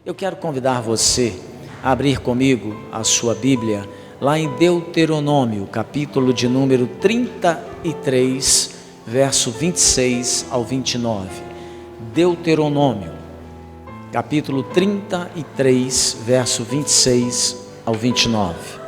Eu quero convidar você a abrir comigo a sua Bíblia, lá em Deuteronômio, capítulo de número 33, verso 26 ao 29. Deuteronômio, capítulo 33, verso 26 ao 29.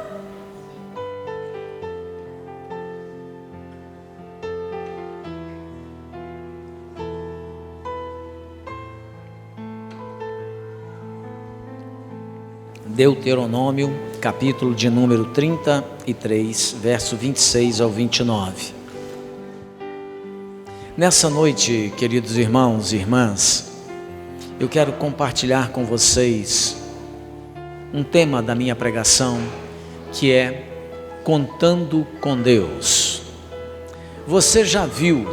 Deuteronômio, capítulo de número 33, verso 26 ao 29. Nessa noite, queridos irmãos e irmãs, eu quero compartilhar com vocês um tema da minha pregação, que é contando com Deus. Você já viu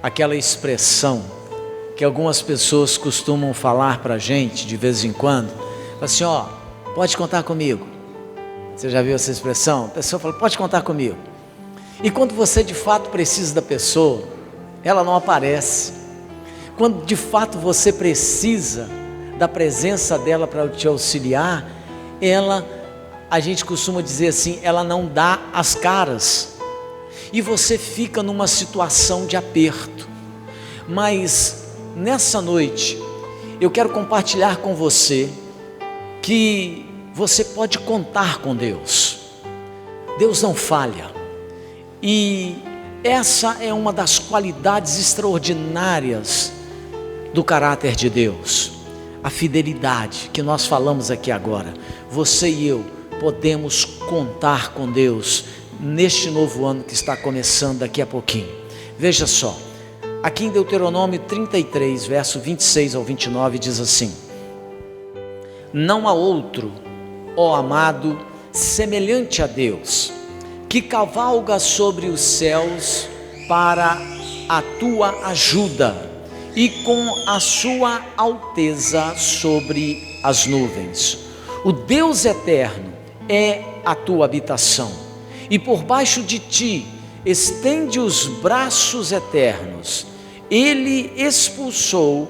aquela expressão que algumas pessoas costumam falar para a gente de vez em quando? Assim, ó, pode contar comigo. Você já viu essa expressão? A pessoa fala, pode contar comigo. E quando você de fato precisa da pessoa, ela não aparece. Quando de fato você precisa da presença dela para te auxiliar, a gente costuma dizer assim, ela não dá as caras. E você fica numa situação de aperto. Mas nessa noite, eu quero compartilhar com você que você pode contar com Deus. Deus não falha. E essa é uma das qualidades extraordinárias do caráter de Deus. A fidelidade que nós falamos aqui agora. Você e eu podemos contar com Deus neste novo ano que está começando daqui a pouquinho. Veja só, aqui em Deuteronômio 33, verso 26 ao 29 diz assim: não há outro, ó amado, semelhante a Deus, que cavalga sobre os céus para a tua ajuda, e com a sua alteza sobre as nuvens. O Deus eterno é a tua habitação, e por baixo de ti estende os braços eternos. Ele expulsou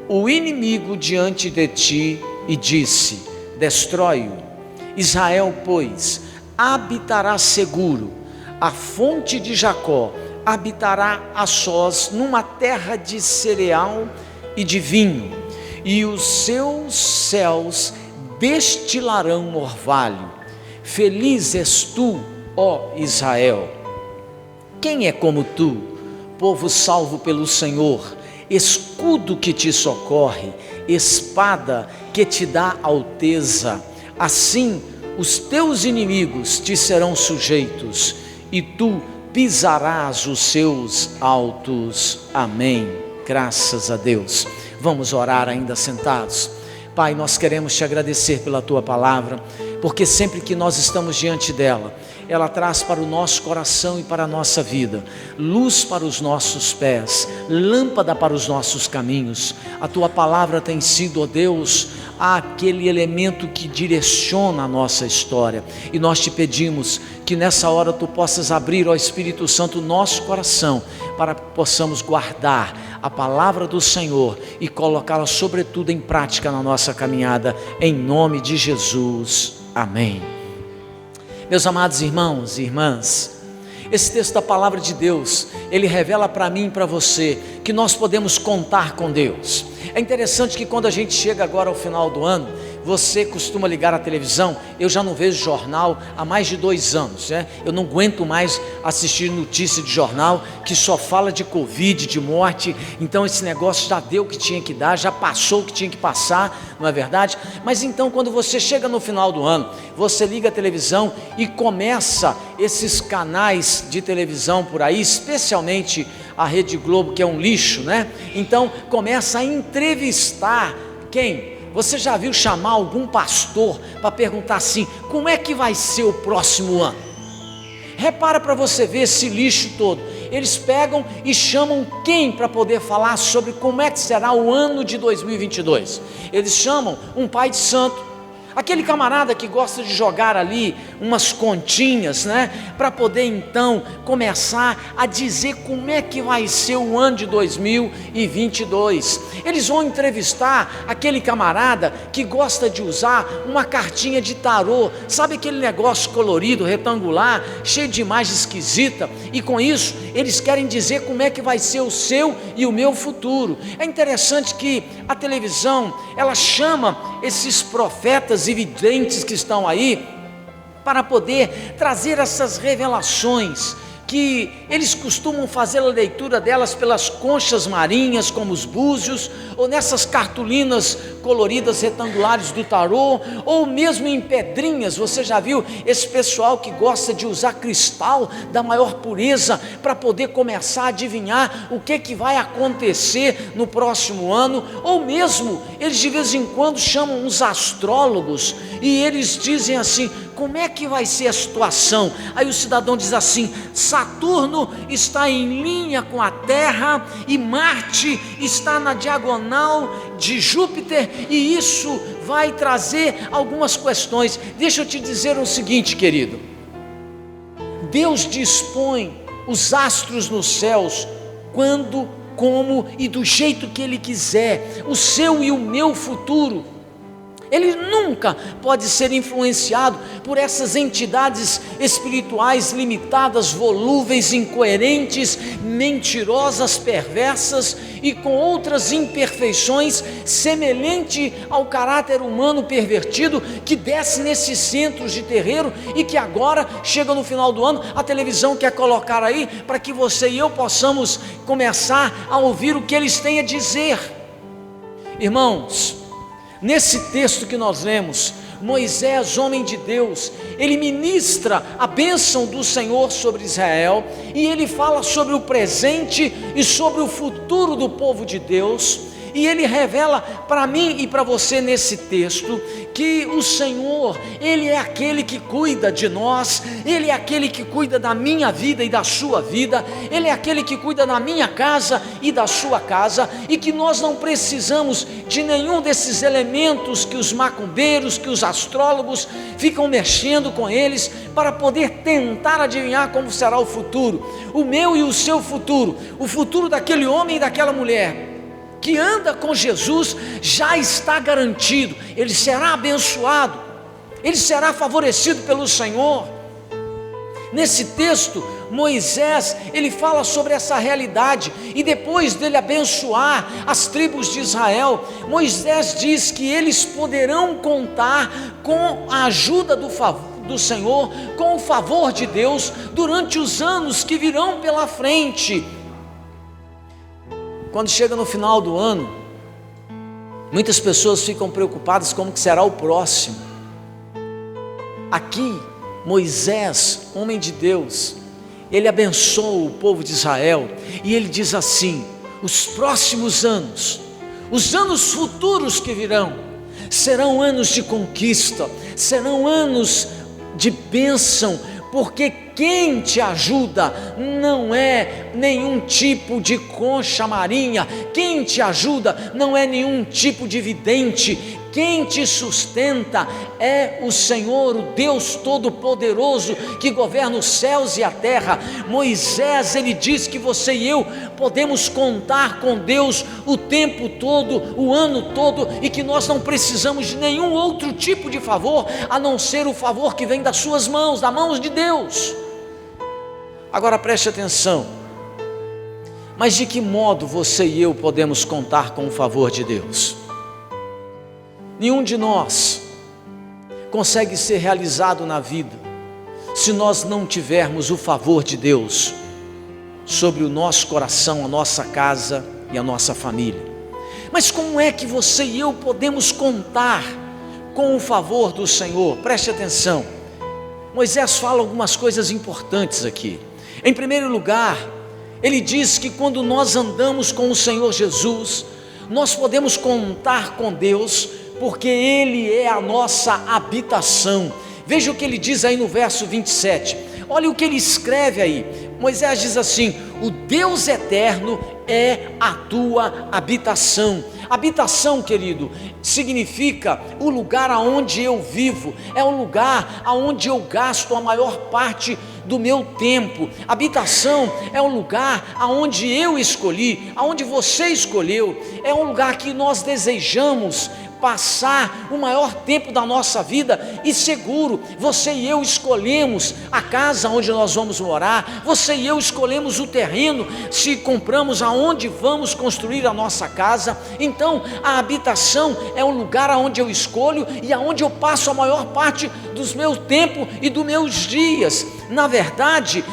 o inimigo diante de ti e disse: destrói-o. Israel, pois, habitará seguro, a fonte de Jacó habitará a sós numa terra de cereal e de vinho, e os seus céus destilarão orvalho. Feliz és tu, ó Israel. Quem é como tu, povo salvo pelo Senhor, escudo que te socorre, espada que te dá alteza? Assim os teus inimigos te serão sujeitos, e tu pisarás os seus altos. Amém. Graças a Deus. Vamos orar ainda sentados. Pai, nós queremos te agradecer pela tua palavra, porque sempre que nós estamos diante dela, ela traz para o nosso coração e para a nossa vida luz para os nossos pés, lâmpada para os nossos caminhos. A tua palavra tem sido, ó Deus, aquele elemento que direciona a nossa história, e nós te pedimos que nessa hora tu possas abrir, ó Espírito Santo, o nosso coração, para que possamos guardar a palavra do Senhor e colocá-la sobretudo em prática na nossa caminhada, em nome de Jesus, amém. Meus amados irmãos e irmãs, esse texto da palavra de Deus, ele revela para mim e para você que nós podemos contar com Deus. É interessante que quando a gente chega agora ao final do ano, você costuma ligar a televisão. Eu já não vejo jornal há mais de 2 anos, né? Eu não aguento mais assistir notícia de jornal que só fala de Covid, de morte. Então esse negócio já deu o que tinha que dar, já passou o que tinha que passar, não é verdade? Mas então quando você chega no final do ano, você liga a televisão e começa esses canais de televisão por aí, especialmente a Rede Globo, que é um lixo, né? Então começa a entrevistar quem? Você já viu chamar algum pastor para perguntar assim, como é que vai ser o próximo ano? Repara para você ver esse lixo todo. Eles pegam e chamam quem para poder falar sobre como é que será o ano de 2022? Eles chamam um pai de santo, Aquele camarada que gosta de jogar ali umas continhas, né? Para poder então começar a dizer como é que vai ser o ano de 2022. Eles vão entrevistar aquele camarada que gosta de usar uma cartinha de tarô. Sabe aquele negócio colorido, retangular, cheio de imagem esquisita? E com isso eles querem dizer como é que vai ser o seu e o meu futuro. É interessante que a televisão, ela chama esses profetas e videntes que estão aí para poder trazer essas revelações, que eles costumam fazer a leitura delas pelas conchas marinhas, como os búzios, ou nessas cartolinas coloridas retangulares do tarô, ou mesmo em pedrinhas. Você já viu esse pessoal que gosta de usar cristal da maior pureza para poder começar a adivinhar o que vai acontecer no próximo ano? Ou mesmo, eles de vez em quando chamam uns astrólogos e eles dizem assim: como é que vai ser a situação? Aí o cidadão diz assim: Saturno está em linha com a Terra e Marte está na diagonal de Júpiter, e isso vai trazer algumas questões. Deixa eu te dizer o seguinte, querido: Deus dispõe os astros nos céus quando, como e do jeito que Ele quiser. O seu e o meu futuro, ele nunca pode ser influenciado por essas entidades espirituais limitadas, volúveis, incoerentes, mentirosas, perversas e com outras imperfeições, semelhante ao caráter humano pervertido que desce nesses centros de terreiro e que agora chega no final do ano, a televisão quer colocar aí para que você e eu possamos começar a ouvir o que eles têm a dizer. Irmãos, nesse texto que nós lemos, Moisés, homem de Deus, ele ministra a bênção do Senhor sobre Israel, e ele fala sobre o presente e sobre o futuro do povo de Deus, e ele revela para mim e para você nesse texto que o Senhor, Ele é aquele que cuida de nós, Ele é aquele que cuida da minha vida e da sua vida, Ele é aquele que cuida da minha casa e da sua casa, e que nós não precisamos de nenhum desses elementos que os macumbeiros, que os astrólogos ficam mexendo com eles para poder tentar adivinhar como será o futuro, o meu e o seu futuro, o futuro daquele homem e daquela mulher que anda com Jesus já está garantido. Ele será abençoado, ele será favorecido pelo Senhor. Nesse texto, Moisés, ele fala sobre essa realidade, e depois dele abençoar as tribos de Israel, Moisés diz que eles poderão contar com a ajuda do Senhor, com o favor de Deus, durante os anos que virão pela frente. Quando chega no final do ano, muitas pessoas ficam preocupadas como que será o próximo. Aqui, Moisés, homem de Deus, ele abençoa o povo de Israel, e ele diz assim: os próximos anos, os anos futuros que virão, serão anos de conquista, serão anos de bênção, porque quem te ajuda não é nenhum tipo de concha marinha, quem te ajuda não é nenhum tipo de vidente, quem te sustenta é o Senhor, o Deus Todo-Poderoso, que governa os céus e a terra. Moisés, ele diz que você e eu podemos contar com Deus o tempo todo, o ano todo, e que nós não precisamos de nenhum outro tipo de favor, a não ser o favor que vem das suas mãos, das mãos de Deus. Agora preste atenção: mas de que modo você e eu podemos contar com o favor de Deus? Nenhum de nós consegue ser realizado na vida se nós não tivermos o favor de Deus sobre o nosso coração, a nossa casa e a nossa família. Mas como é que você e eu podemos contar com o favor do Senhor? Preste atenção, Moisés fala algumas coisas importantes aqui. Em primeiro lugar, ele diz que quando nós andamos com o Senhor Jesus, nós podemos contar com Deus, porque Ele é a nossa habitação. Veja o que ele diz aí no verso 27, olha o que ele escreve aí. Moisés diz assim: o Deus eterno é a tua habitação. Habitação, querido, significa o lugar aonde eu vivo, é o lugar aonde eu gasto a maior parte do meu tempo. Habitação é um lugar aonde eu escolhi, aonde você escolheu, é um lugar que nós desejamos passar o maior tempo da nossa vida e seguro. Você e eu escolhemos a casa onde nós vamos morar, você e eu escolhemos o terreno, se compramos aonde vamos construir a nossa casa. Então a habitação é um lugar aonde eu escolho e aonde eu passo a maior parte dos meus tempos e dos meus dias. Na verdade,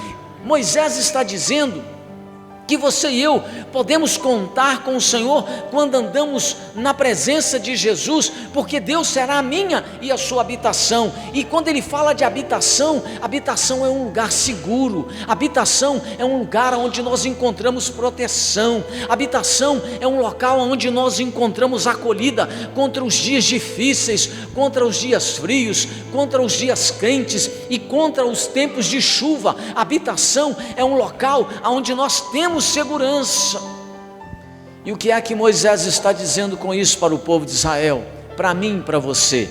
Moisés está dizendo que você e eu podemos contar com o Senhor quando andamos na presença de Jesus, porque Deus será a minha e a sua habitação. E quando ele fala de habitação, habitação é um lugar seguro, habitação é um lugar onde nós encontramos proteção, habitação é um local onde nós encontramos acolhida contra os dias difíceis, contra os dias frios, contra os dias quentes e contra os tempos de chuva. Habitação é um local onde nós temos segurança. E o que é que Moisés está dizendo com isso para o povo de Israel? Para mim e para você.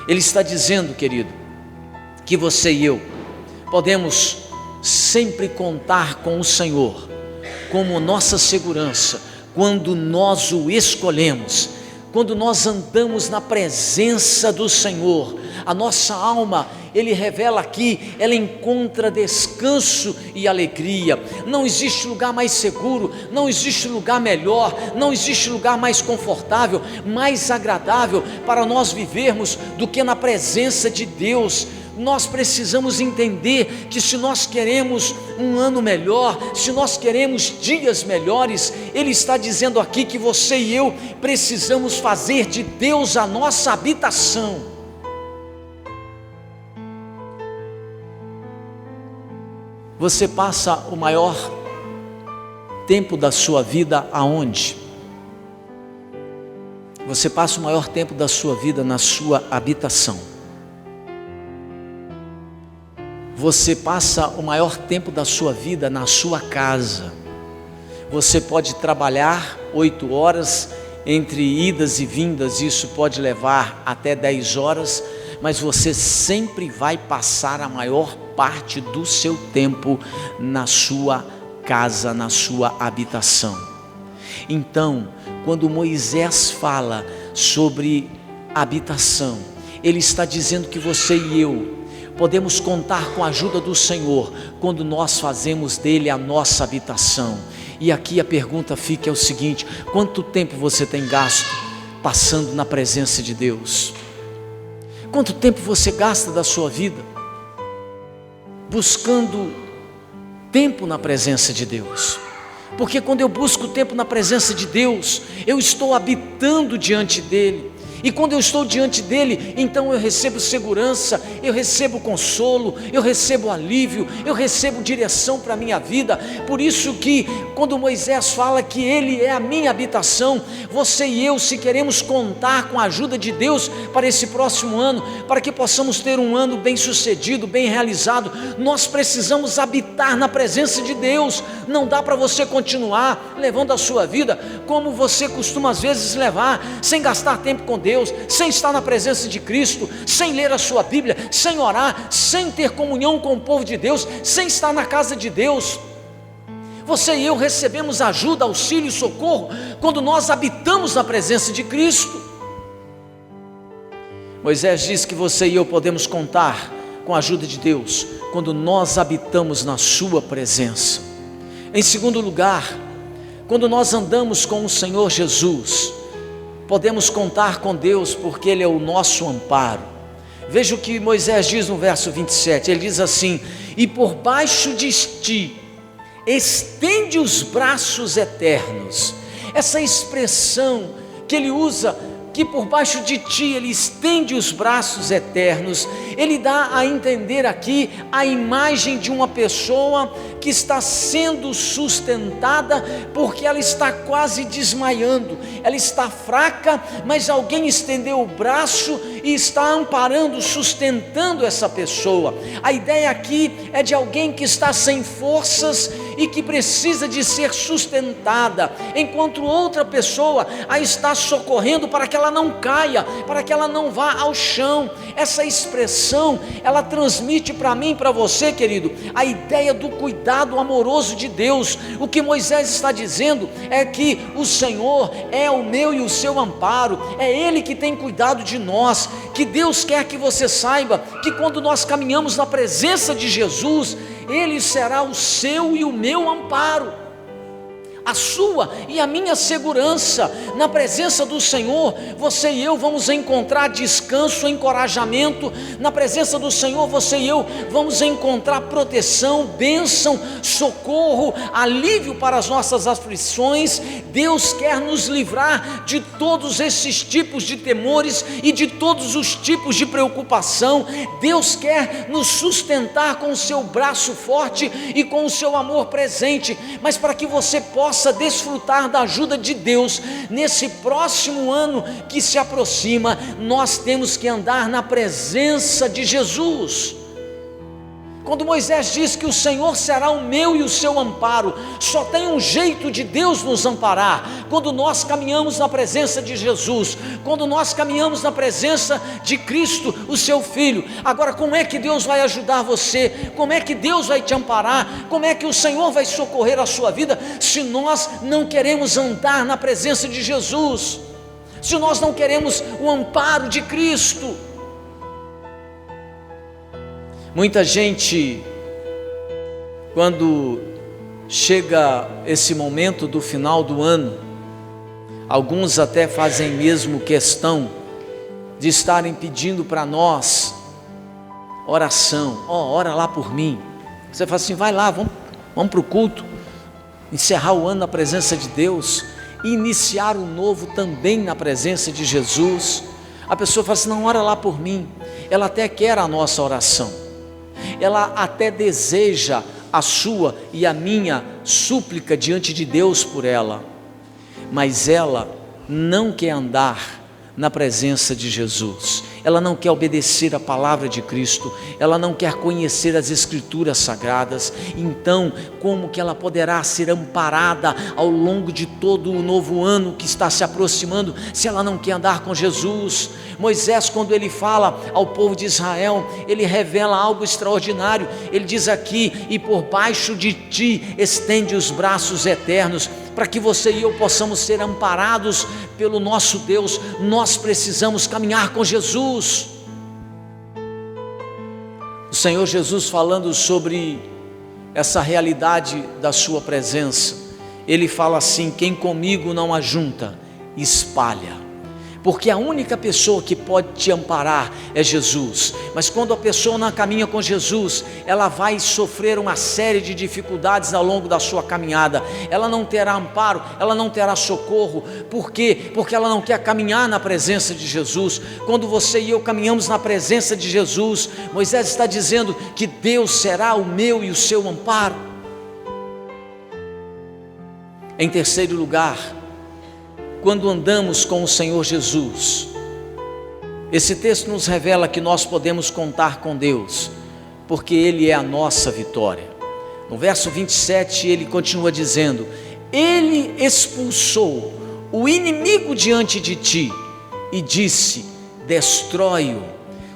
Ele está dizendo, querido, que você e eu podemos sempre contar com o Senhor como nossa segurança, quando nós o escolhemos, quando nós andamos na presença do Senhor. A nossa alma, ele revela aqui, ela encontra descanso e alegria. Não existe lugar mais seguro, não existe lugar melhor, não existe lugar mais confortável, mais agradável para nós vivermos do que na presença de Deus. Nós precisamos entender que se nós queremos um ano melhor, se nós queremos dias melhores, Ele está dizendo aqui que você e eu precisamos fazer de Deus a nossa habitação. Você passa o maior tempo da sua vida aonde? Você passa o maior tempo da sua vida na sua habitação. Você passa o maior tempo da sua vida na sua casa. Você pode trabalhar 8 horas entre idas e vindas, isso pode levar até 10 horas, mas você sempre vai passar a maior parte do seu tempo na sua casa, na sua habitação. Então, quando Moisés fala sobre habitação, ele está dizendo que você e eu podemos contar com a ajuda do Senhor quando nós fazemos dele a nossa habitação. E aqui a pergunta fica é o seguinte: quanto tempo você tem gasto passando na presença de Deus? Quanto tempo você gasta da sua vida buscando tempo na presença de Deus? Porque quando eu busco tempo na presença de Deus, eu estou habitando diante dele. E quando eu estou diante dele, então eu recebo segurança, eu recebo consolo, eu recebo alívio, eu recebo direção para a minha vida. Por isso que quando Moisés fala que ele é a minha habitação, você e eu, se queremos contar com a ajuda de Deus para esse próximo ano, para que possamos ter um ano bem sucedido, bem realizado, nós precisamos habitar na presença de Deus. Não dá para você continuar levando a sua vida como você costuma às vezes levar, sem gastar tempo com Deus, sem estar na presença de Cristo, sem ler a sua Bíblia, sem orar, sem ter comunhão com o povo de Deus, sem estar na casa de Deus. Você e eu recebemos ajuda, auxílio e socorro quando nós habitamos na presença de Cristo. Moisés diz que você e eu podemos contar com a ajuda de Deus quando nós habitamos na sua presença. Em segundo lugar, quando nós andamos com o Senhor Jesus, podemos contar com Deus porque Ele é o nosso amparo. Veja o que Moisés diz no verso 27, ele diz assim: e por baixo de ti estende os braços eternos. Essa expressão que ele usa, que por baixo de ti ele estende os braços eternos, ele dá a entender aqui a imagem de uma pessoa que está sendo sustentada porque ela está quase desmaiando, ela está fraca, mas alguém estendeu o braço e está amparando, sustentando essa pessoa. A ideia aqui é de alguém que está sem forças e que precisa de ser sustentada, enquanto outra pessoa a está socorrendo para que ela não caia, para que ela não vá ao chão. Essa expressão, ela transmite para mim e para você, querido, a ideia do cuidado amoroso de Deus. O que Moisés está dizendo é que o Senhor é o meu e o seu amparo, é Ele que tem cuidado de nós, que Deus quer que você saiba que quando nós caminhamos na presença de Jesus, Ele será o seu e o meu amparo, a sua e a minha segurança. Na presença do Senhor, você e eu vamos encontrar descanso, encorajamento. Na presença do Senhor, você e eu vamos encontrar proteção, bênção, socorro, alívio para as nossas aflições. Deus quer nos livrar de todos esses tipos de temores e de todos os tipos de preocupação. Deus quer nos sustentar com o seu braço forte e com o seu amor presente. Mas para que você possa desfrutar da ajuda de Deus nesse próximo ano que se aproxima, nós temos que andar na presença de Jesus. Quando Moisés diz que o Senhor será o meu e o seu amparo, só tem um jeito de Deus nos amparar: quando nós caminhamos na presença de Jesus, quando nós caminhamos na presença de Cristo, o seu Filho. Agora, como é que Deus vai ajudar você? Como é que Deus vai te amparar? Como é que o Senhor vai socorrer a sua vida, se nós não queremos andar na presença de Jesus, se nós não queremos o amparo de Cristo? Muita gente, quando chega esse momento do final do ano, alguns até fazem mesmo questão de estarem pedindo para nós oração. Ora lá por mim. Você fala assim: vai lá, vamos para o culto, encerrar o ano na presença de Deus e iniciar o novo também na presença de Jesus. A pessoa fala assim: não, ora lá por mim. Ela até quer a nossa oração, ela até deseja a sua e a minha súplica diante de Deus por ela, mas ela não quer andar na presença de Jesus, ela não quer obedecer a palavra de Cristo, ela não quer conhecer as Escrituras Sagradas. Então, como que ela poderá ser amparada ao longo de todo o novo ano que está se aproximando, se ela não quer andar com Jesus? Moisés, quando ele fala ao povo de Israel, ele revela algo extraordinário. Ele diz aqui: e por baixo de ti estende os braços eternos. Para que você e eu possamos ser amparados pelo nosso Deus, nós precisamos caminhar com Jesus. O Senhor Jesus, falando sobre essa realidade da sua presença, Ele fala assim: quem comigo não ajunta, espalha. Porque a única pessoa que pode te amparar é Jesus. Mas quando a pessoa não caminha com Jesus, ela vai sofrer uma série de dificuldades ao longo da sua caminhada. Ela não terá amparo, ela não terá socorro. Por quê? Porque ela não quer caminhar na presença de Jesus. Quando você e eu caminhamos na presença de Jesus, Moisés está dizendo que Deus será o meu e o seu amparo. Em terceiro lugar, quando andamos com o Senhor Jesus, esse texto nos revela que nós podemos contar com Deus, porque Ele é a nossa vitória. No verso 27 ele continua dizendo: Ele expulsou o inimigo diante de ti e disse: destrói-o.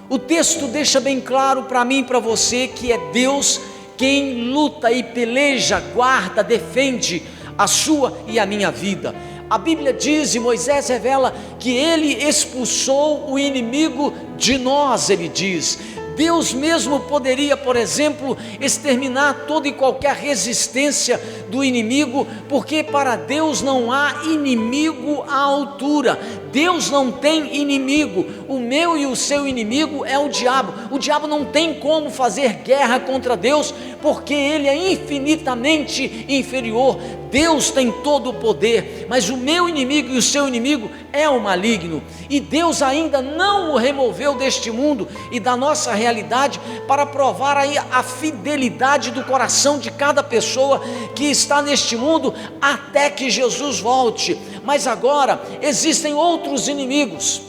O texto deixa bem claro para mim e para você que é Deus quem luta e peleja, guarda, defende a sua e a minha vida. A Bíblia diz, e Moisés revela, que ele expulsou o inimigo de nós. Ele diz: Deus mesmo poderia, por exemplo, exterminar toda e qualquer resistência do inimigo, porque para Deus não há inimigo à altura. Deus não tem inimigo. O meu e o seu inimigo é o diabo. O diabo não tem como fazer guerra contra Deus, porque ele é infinitamente inferior. Deus tem todo o poder, mas o meu inimigo e o seu inimigo é o maligno, e Deus ainda não o removeu deste mundo e da nossa realidade, para provar aí a fidelidade do coração de cada pessoa que está neste mundo, até que Jesus volte. Mas agora existem outros inimigos,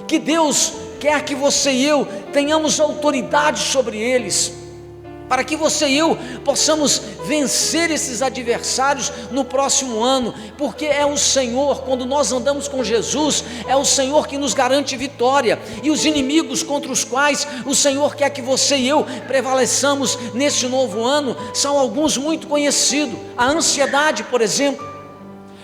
que Deus quer que você e eu tenhamos autoridade sobre eles. para que você e eu possamos vencer esses adversários no próximo ano, porque é o Senhor, quando nós andamos com Jesus, é o Senhor que nos garante vitória, e os inimigos contra os quais o Senhor quer que você e eu prevaleçamos nesse novo ano, são alguns muito conhecidos. A ansiedade, por exemplo.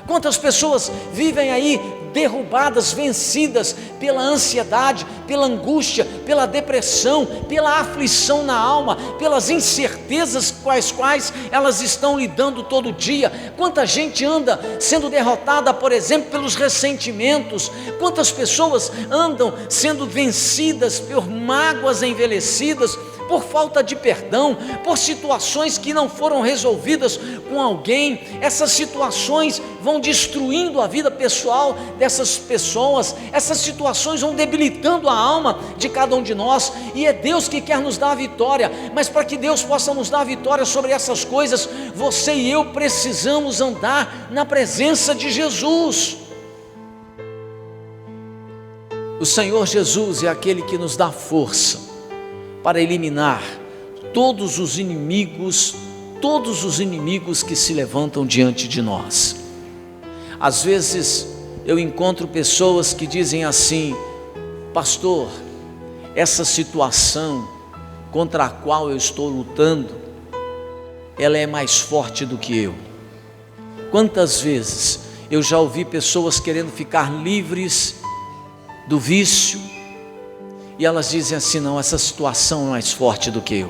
Quantas pessoas vivem aí derrubadas, vencidas pela ansiedade, pela angústia, pela depressão, pela aflição na alma, pelas incertezas com as quais elas estão lidando todo dia. Quanta gente anda sendo derrotada, por exemplo, pelos ressentimentos. Quantas pessoas andam sendo vencidas por mágoas envelhecidas, por falta de perdão, por situações que não foram resolvidas com alguém. Essas situações vão destruindo a vida pessoal dessas pessoas, essas situações vão debilitando a alma de cada um de nós, e é Deus que quer nos dar a vitória, mas para que Deus possa nos dar a vitória sobre essas coisas, você e eu precisamos andar na presença de Jesus. O Senhor Jesus é aquele que nos dá força para eliminar todos os inimigos que se levantam diante de nós. Às vezes eu encontro pessoas que dizem assim: pastor, essa situação contra a qual eu estou lutando, ela é mais forte do que eu. Quantas vezes eu já ouvi pessoas querendo ficar livres do vício, e elas dizem assim: não, essa situação é mais forte do que eu.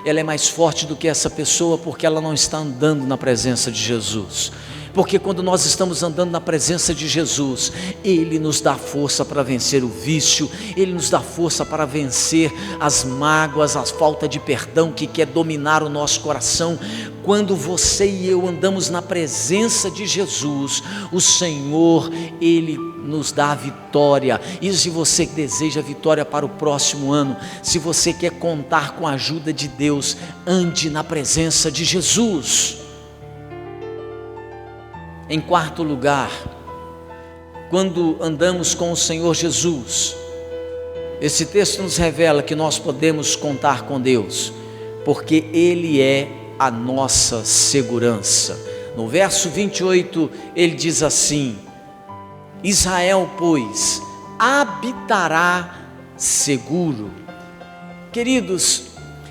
Ela é mais forte do que essa pessoa, porque ela não está andando na presença de Jesus. Porque quando nós estamos andando na presença de Jesus, Ele nos dá força para vencer o vício, Ele nos dá força para vencer as mágoas, a falta de perdão que quer dominar o nosso coração. Quando você e eu andamos na presença de Jesus, o Senhor, Ele nos dá a vitória. E se você deseja vitória para o próximo ano, se você quer contar com a ajuda de Deus, ande na presença de Jesus. Em quarto lugar, quando andamos com o Senhor Jesus, esse texto nos revela que nós podemos contar com Deus, porque Ele é a nossa segurança. No verso 28, ele diz assim: Israel, pois, habitará seguro. Queridos,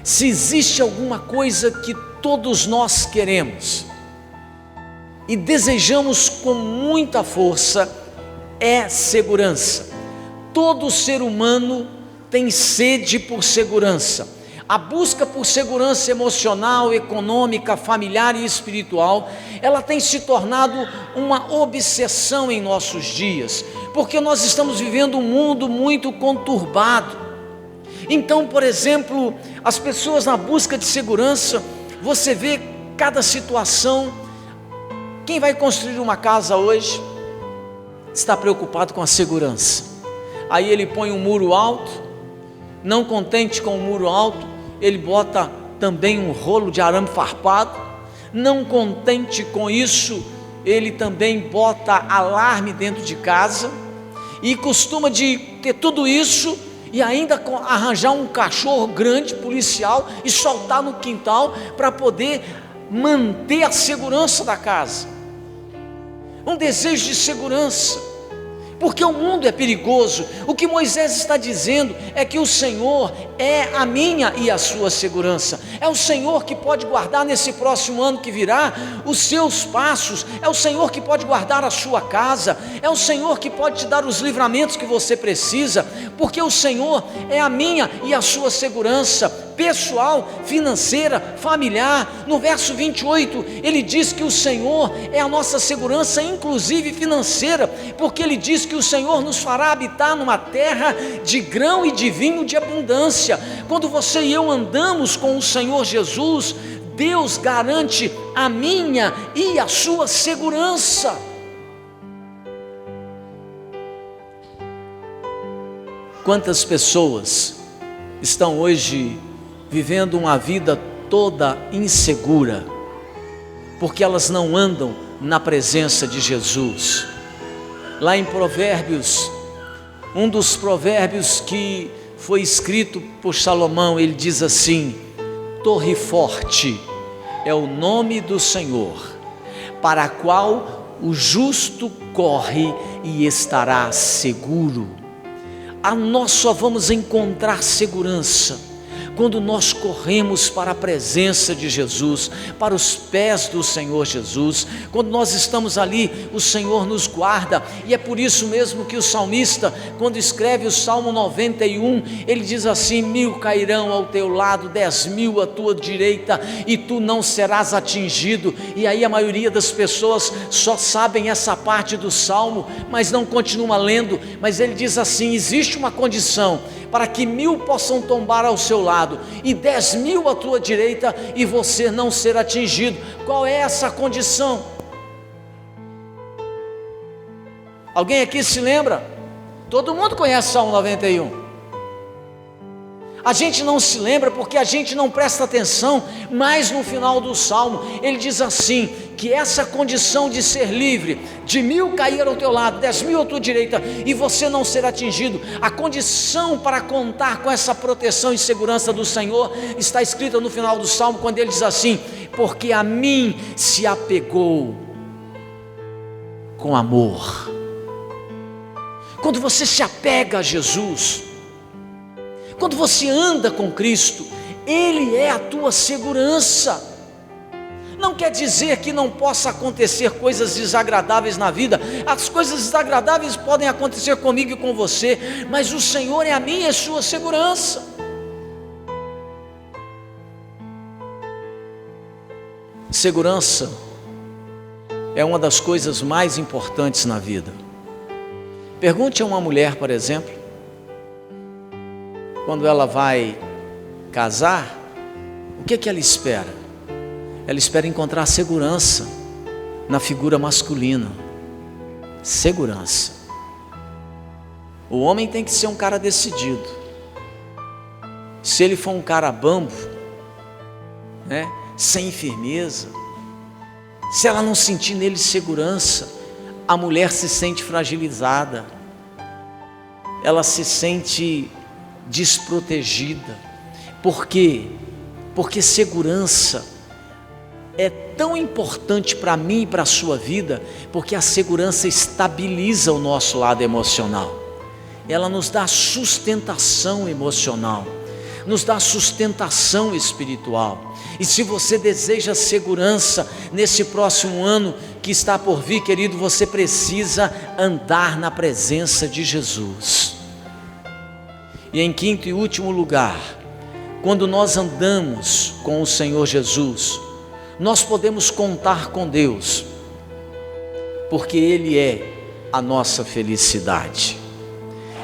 se existe alguma coisa que todos nós queremos e desejamos com muita força, é segurança. Todo ser humano tem sede por segurança. A busca por segurança emocional, econômica, familiar e espiritual, ela tem se tornado uma obsessão em nossos dias, porque nós estamos vivendo um mundo muito conturbado. Então, por exemplo, as pessoas na busca de segurança, você vê cada situação. Quem vai construir uma casa hoje está preocupado com a segurança. Aí ele põe um muro alto, não contente com o muro alto, ele bota também um rolo de arame farpado. Não contente com isso, ele também bota alarme dentro de casa, e costuma de ter tudo isso e ainda arranjar um cachorro grande, policial, e soltar no quintal para poder manter a segurança da casa. Um desejo de segurança, porque o mundo é perigoso. O que Moisés está dizendo é que o Senhor é a minha e a sua segurança. É o Senhor que pode guardar nesse próximo ano que virá os seus passos. É o Senhor que pode guardar a sua casa. É o Senhor que pode te dar os livramentos que você precisa, porque o Senhor é a minha e a sua segurança pessoal, financeira, familiar. No verso 28, ele diz que o Senhor é a nossa segurança, inclusive financeira, porque ele diz que o Senhor nos fará habitar numa terra de grão e de vinho de abundância. Quando você e eu andamos com o Senhor Jesus, Deus garante a minha e a sua segurança. Quantas pessoas estão hoje vivendo uma vida toda insegura, porque elas não andam na presença de Jesus? Lá em Provérbios, um dos provérbios que foi escrito por Salomão, ele diz assim: torre forte é o nome do Senhor, para a qual o justo corre e estará seguro. Nós só vamos encontrar segurança quando nós corremos para a presença de Jesus, para os pés do Senhor Jesus. Quando nós estamos ali, o Senhor nos guarda, e é por isso mesmo que o salmista, quando escreve o Salmo 91, ele diz assim: 1000 cairão ao teu lado, 10.000 à tua direita, e tu não serás atingido. E aí a maioria das pessoas só sabem essa parte do Salmo, mas não continua lendo. Mas ele diz assim: existe uma condição para que 1000 possam tombar ao seu lado e 10.000 à tua direita, e você não ser atingido. Qual é essa condição? Alguém aqui se lembra? Todo mundo conhece o Salmo 91. A gente não se lembra porque a gente não presta atenção, mas no final do Salmo, ele diz assim, que essa condição de ser livre, de 1000 cair ao teu lado, 10.000 à tua direita, e você não ser atingido, a condição para contar com essa proteção e segurança do Senhor, está escrita no final do Salmo, quando ele diz assim: porque a mim se apegou com amor. Quando você se apega a Jesus, quando você anda com Cristo, Ele é a tua segurança. Não quer dizer que não possa acontecer coisas desagradáveis na vida. As coisas desagradáveis podem acontecer comigo e com você, mas o Senhor é a minha e a sua segurança. Segurança é uma das coisas mais importantes na vida. Pergunte a uma mulher, por exemplo, quando ela vai casar, o que ela espera? Ela espera encontrar segurança na figura masculina. Segurança. O homem tem que ser um cara decidido. Se ele for um cara bambo, sem firmeza, se ela não sentir nele segurança, a mulher se sente fragilizada, ela se sente desprotegida. Por quê? Porque segurança é tão importante para mim e para a sua vida, porque a segurança estabiliza o nosso lado emocional, ela nos dá sustentação emocional, nos dá sustentação espiritual. E se você deseja segurança nesse próximo ano que está por vir, querido, você precisa andar na presença de Jesus. E em quinto e último lugar, quando nós andamos com o Senhor Jesus, nós podemos contar com Deus, porque Ele é a nossa felicidade.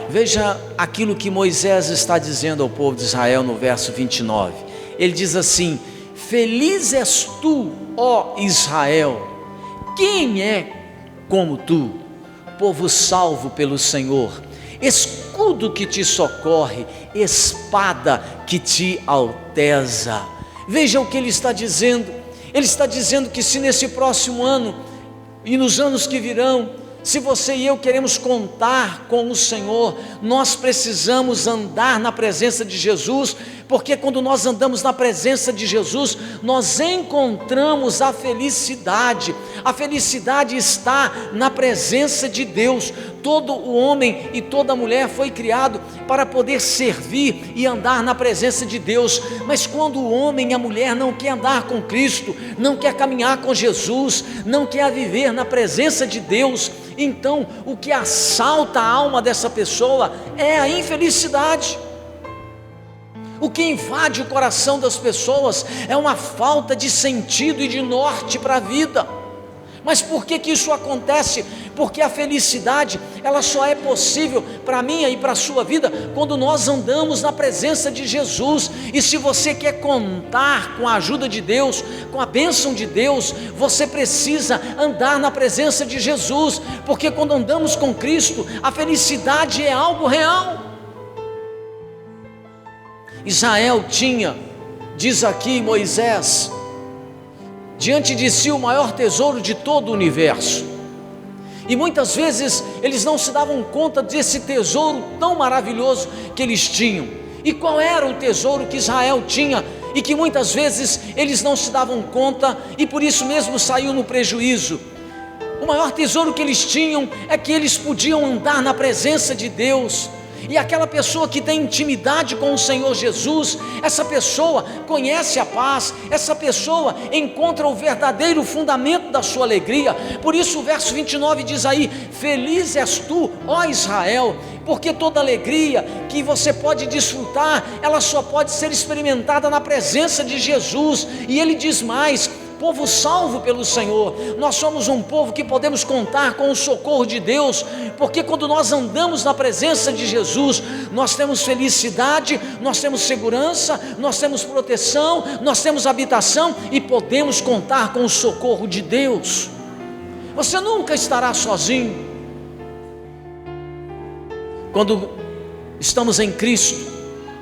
Veja aquilo que Moisés está dizendo ao povo de Israel no verso 29. Ele diz assim: feliz és tu, ó Israel, quem é como tu, povo salvo pelo Senhor, escudo que te socorre, espada que te alteza. Veja o que ele está dizendo. Ele está dizendo que se nesse próximo ano e nos anos que virão, se você e eu queremos contar com o Senhor, nós precisamos andar na presença de Jesus, porque quando nós andamos na presença de Jesus, nós encontramos a felicidade. A felicidade está na presença de Deus. Todo o homem e toda mulher foi criado para poder servir e andar na presença de Deus, mas quando o homem e a mulher não quer andar com Cristo, não quer caminhar com Jesus, não quer viver na presença de Deus, então o que assalta a alma dessa pessoa é a infelicidade. O que invade o coração das pessoas é uma falta de sentido e de norte para a vida. Mas por que isso acontece? Porque a felicidade, ela só é possível para a minha e para a sua vida quando nós andamos na presença de Jesus. E se você quer contar com a ajuda de Deus, com a bênção de Deus, você precisa andar na presença de Jesus, porque quando andamos com Cristo, a felicidade é algo real. Israel tinha, diz aqui Moisés, diante de si o maior tesouro de todo o universo, e muitas vezes eles não se davam conta desse tesouro tão maravilhoso que eles tinham. E qual era o tesouro que Israel tinha? e que muitas vezes eles não se davam conta e por isso mesmo saiu no prejuízo. O maior tesouro que eles tinham é que eles podiam andar na presença de Deus. E aquela pessoa que tem intimidade com o Senhor Jesus, essa pessoa conhece a paz, essa pessoa encontra o verdadeiro fundamento da sua alegria. Por isso o verso 29 diz aí: feliz és tu, ó Israel, porque toda alegria que você pode desfrutar, ela só pode ser experimentada na presença de Jesus. E ele diz mais: povo salvo pelo Senhor. Nós somos um povo que podemos contar com o socorro de Deus, porque quando nós andamos na presença de Jesus, nós temos felicidade, nós temos segurança, nós temos proteção, nós temos habitação e podemos contar com o socorro de Deus. Você nunca estará sozinho. Quando estamos em Cristo,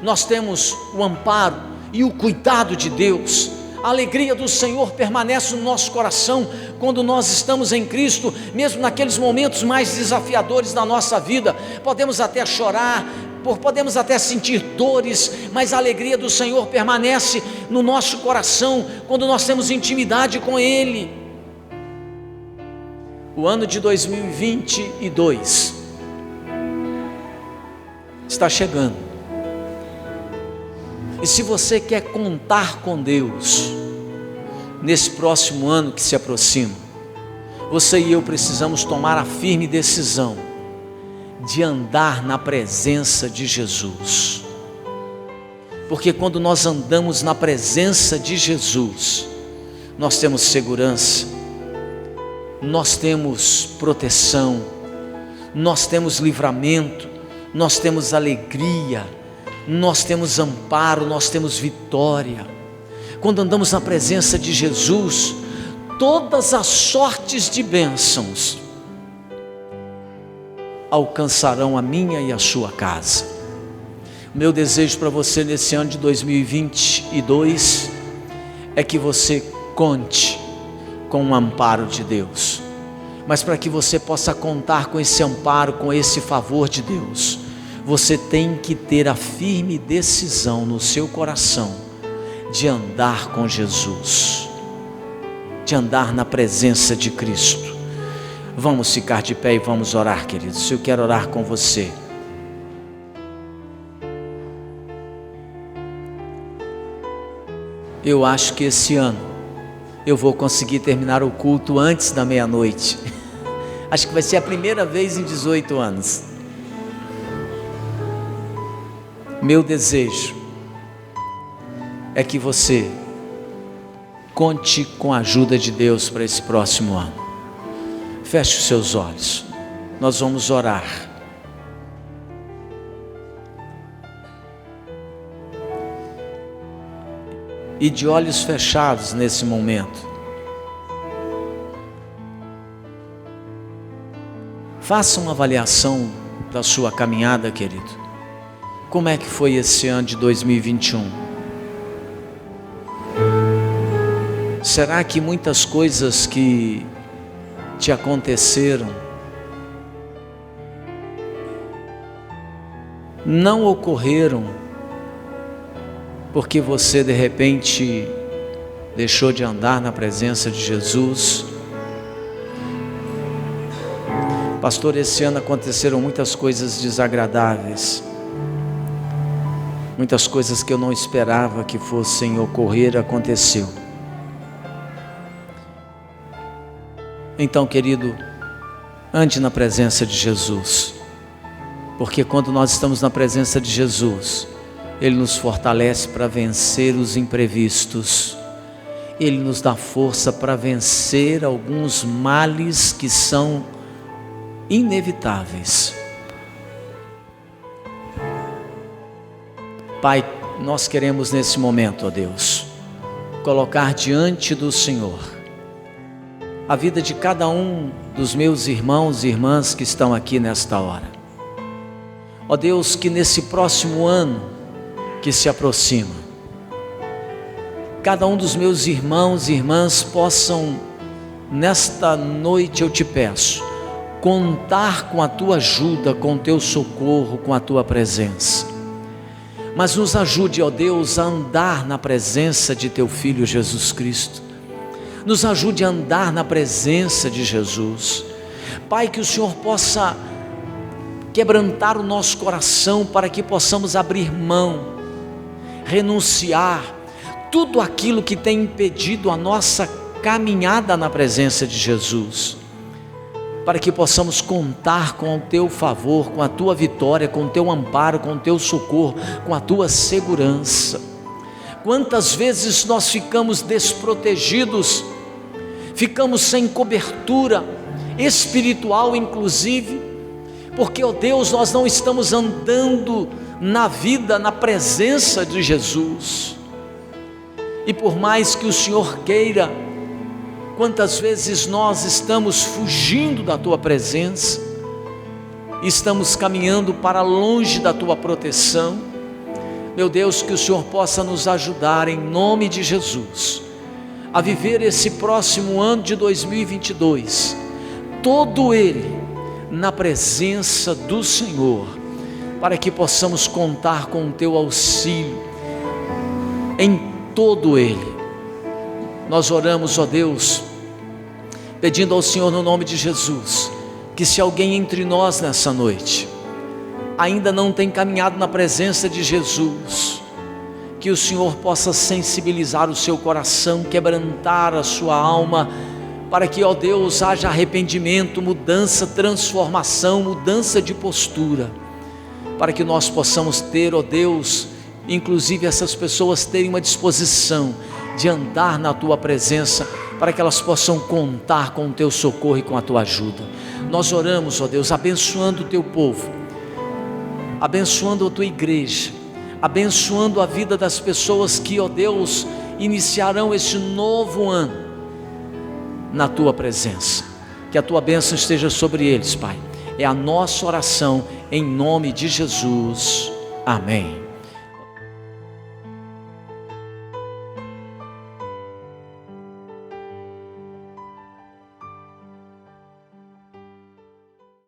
nós temos o amparo e o cuidado de Deus. A alegria do Senhor permanece no nosso coração quando nós estamos em Cristo, mesmo naqueles momentos mais desafiadores da nossa vida. Podemos até chorar, podemos até sentir dores, mas a alegria do Senhor permanece no nosso coração quando nós temos intimidade com Ele. O ano de 2022 está chegando. E se você quer contar com Deus nesse próximo ano que se aproxima, você e eu precisamos tomar a firme decisão de andar na presença de Jesus. Porque quando nós andamos na presença de Jesus, nós temos segurança, nós temos proteção, nós temos livramento, nós temos alegria, nós temos amparo, nós temos vitória. Quando andamos na presença de Jesus, todas as sortes de bênçãos alcançarão a minha e a sua casa. O meu desejo para você nesse ano de 2022 é que você conte com o amparo de Deus. Mas para que você possa contar com esse amparo, com esse favor de Deus, você tem que ter a firme decisão no seu coração de andar com Jesus, de andar na presença de Cristo. Vamos ficar de pé e vamos orar, queridos. Eu quero orar com você. Eu acho que esse ano eu vou conseguir terminar o culto antes da meia-noite. Acho que vai ser a primeira vez em 18 anos. Meu desejo é que você conte com a ajuda de Deus para esse próximo ano. Feche os seus olhos, nós vamos orar. E de olhos fechados nesse momento, faça uma avaliação da sua caminhada, querido. Como é que foi esse ano de 2021? Será que muitas coisas que te aconteceram não ocorreram porque você de repente deixou de andar na presença de Jesus? Pastor, esse ano aconteceram muitas coisas desagradáveis, muitas coisas que eu não esperava que fossem ocorrer, aconteceu. Então, querido, ande na presença de Jesus, porque quando nós estamos na presença de Jesus, Ele nos fortalece para vencer os imprevistos, Ele nos dá força para vencer alguns males que são inevitáveis. Pai, nós queremos nesse momento, ó Deus, colocar diante do Senhor a vida de cada um dos meus irmãos e irmãs que estão aqui nesta hora. Ó Deus, que nesse próximo ano que se aproxima, cada um dos meus irmãos e irmãs possam, nesta noite eu te peço, contar com a tua ajuda, com o teu socorro, com a tua presença. mas nos ajude, ó Deus, a andar na presença de Teu Filho Jesus Cristo. Nos ajude a andar na presença de Jesus. Pai, que o Senhor possa quebrantar o nosso coração para que possamos abrir mão, renunciar tudo aquilo que tem impedido a nossa caminhada na presença de Jesus, para que possamos contar com o Teu favor, com a Tua vitória, com o Teu amparo, com o Teu socorro, com a Tua segurança. Quantas vezes nós ficamos desprotegidos, ficamos sem cobertura espiritual inclusive, porque, ó Deus, nós não estamos andando na vida, na presença de Jesus. E por mais que o Senhor queira, quantas vezes nós estamos fugindo da Tua presença, estamos caminhando para longe da Tua proteção. Meu Deus, que o Senhor possa nos ajudar em nome de Jesus, a viver esse próximo ano de 2022, todo ele na presença do Senhor, para que possamos contar com o Teu auxílio em todo ele. Nós oramos, ó Deus, pedindo ao Senhor no nome de Jesus, que se alguém entre nós nessa noite ainda não tem caminhado na presença de Jesus, que o Senhor possa sensibilizar o seu coração, quebrantar a sua alma, para que, ó Deus, haja arrependimento, mudança, transformação, mudança de postura, para que nós possamos ter, ó Deus, inclusive essas pessoas terem uma disposição de andar na Tua presença, para que elas possam contar com o Teu socorro e com a Tua ajuda. Nós oramos, ó Deus, abençoando o Teu povo, abençoando a Tua igreja, abençoando a vida das pessoas que, ó Deus, iniciarão este novo ano na Tua presença. Que a Tua bênção esteja sobre eles, Pai. É a nossa oração em nome de Jesus. Amém.